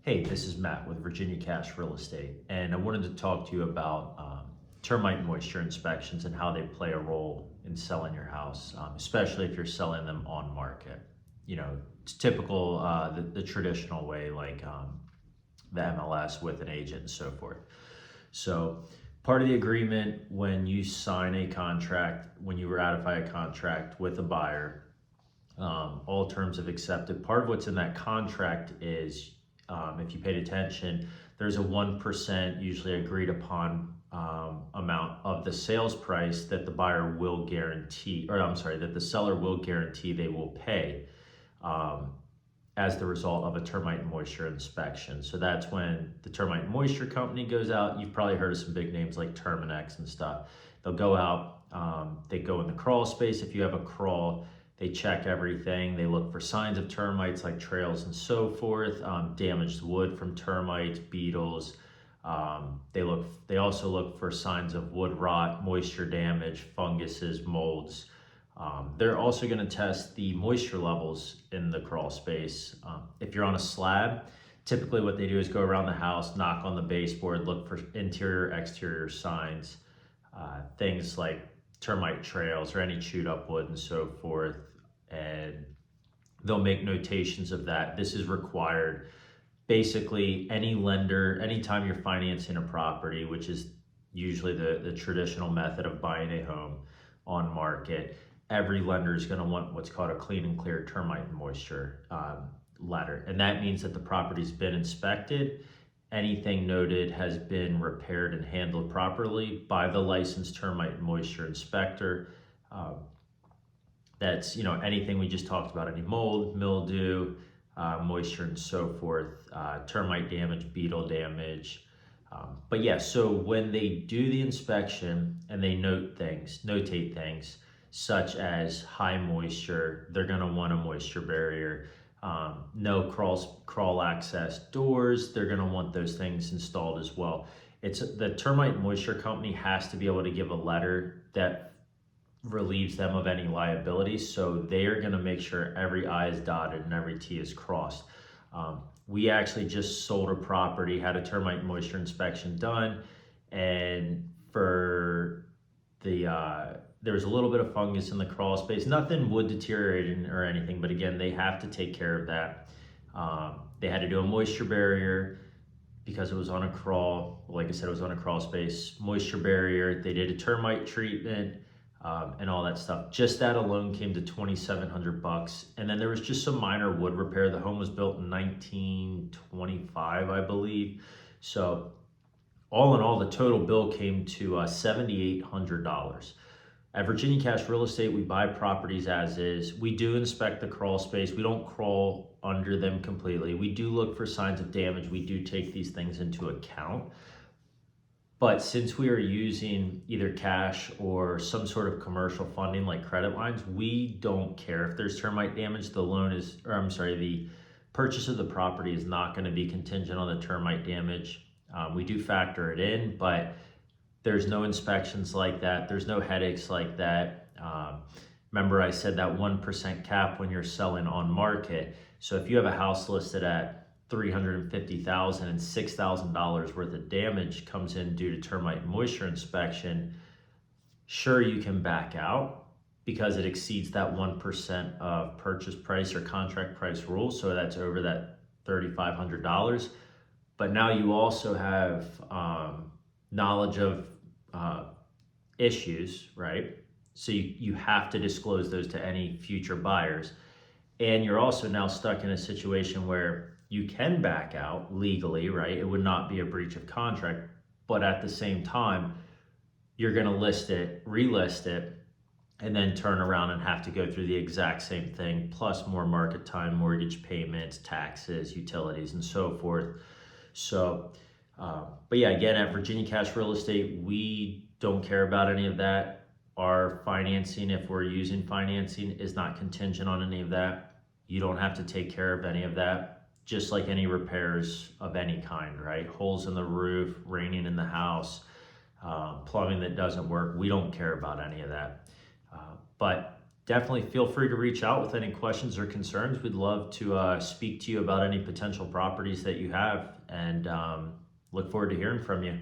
Hey, this is Matt with Virginia Cash Real Estate, and I wanted to talk to you about termite moisture inspections and how they play a role in selling your house, especially if you're selling them on market. You know, it's typical, the traditional way, like the MLS with an agent and so forth. So, part of the agreement when you sign a contract, when you ratify a contract with a buyer, all terms have accepted. Part of what's in that contract is, if you paid attention, there's a 1% usually agreed upon amount of the sales price that the buyer will guarantee, or I'm sorry, that the seller will guarantee they will pay um, as the result of a termite and moisture inspection. So that's when the termite and moisture company goes out. You've probably heard of some big names like Termite and stuff. They'll go out, they go in the crawl space. If you have a crawl, they check everything. They look for signs of termites like trails and so forth, damaged wood from termites, beetles. They also look for signs of wood rot, moisture damage, funguses, molds. They're also going to test the moisture levels in the crawl space. If you're on a slab, typically what they do is go around the house, knock on the baseboard, look for interior, exterior signs, things like termite trails or any chewed up wood and so forth, and they'll make notations of that. This is required. Basically, any lender, anytime you're financing a property, which is usually the traditional method of buying a home on market, every lender is going to want what's called a clean and clear termite and moisture letter. And that means that the property's been inspected. Anything noted has been repaired and handled properly by the licensed termite and moisture inspector. That's, anything we just talked about, any mold, mildew, moisture and so forth, termite damage, beetle damage. But yeah, so when they do the inspection and they notate things such as high moisture, they're gonna want a moisture barrier. No crawl access doors, they're gonna want those things installed as well. It's the termite moisture company has to be able to give a letter that relieves them of any liability. So they are gonna make sure every I is dotted and every T is crossed. We actually just sold a property, had a termite moisture inspection done, and for the there was a little bit of fungus in the crawl space, nothing wood deteriorating or anything, but again, they have to take care of that. They had to do a moisture barrier because it was on a crawl. Like I said, it was on a crawl space, moisture barrier. They did a termite treatment and all that stuff. Just that alone came to $2,700. And then there was just some minor wood repair. The home was built in 1925, I believe. So all in all, the total bill came to $7,800. At Virginia Cash Real Estate, we buy properties as is. We do inspect the crawl space. We don't crawl under them completely. We do look for signs of damage. We do take these things into account. But since we are using either cash or some sort of commercial funding like credit lines, we don't care if there's termite damage. The purchase of the property is not going to be contingent on the termite damage. We do factor it in, but there's no inspections like that. There's no headaches like that. Remember I said that 1% cap when you're selling on market. So if you have a house listed at $350,000 and $6,000 worth of damage comes in due to termite and moisture inspection, sure, you can back out because it exceeds that 1% of purchase price or contract price rule. So that's over that $3,500. But now you also have knowledge of issues, right? So you have to disclose those to any future buyers. And you're also now stuck in a situation where you can back out legally, right? It would not be a breach of contract, but at the same time, you're gonna relist it, and then turn around and have to go through the exact same thing, plus more market time, mortgage payments, taxes, utilities, and so forth. So, but yeah, again, at Virginia Cash Real Estate, we don't care about any of that. Our financing, if we're using financing, is not contingent on any of that. You don't have to take care of any of that, just like any repairs of any kind, right? Holes in the roof, raining in the house, plumbing that doesn't work. We don't care about any of that. But definitely feel free to reach out with any questions or concerns. We'd love to speak to you about any potential properties that you have, and look forward to hearing from you.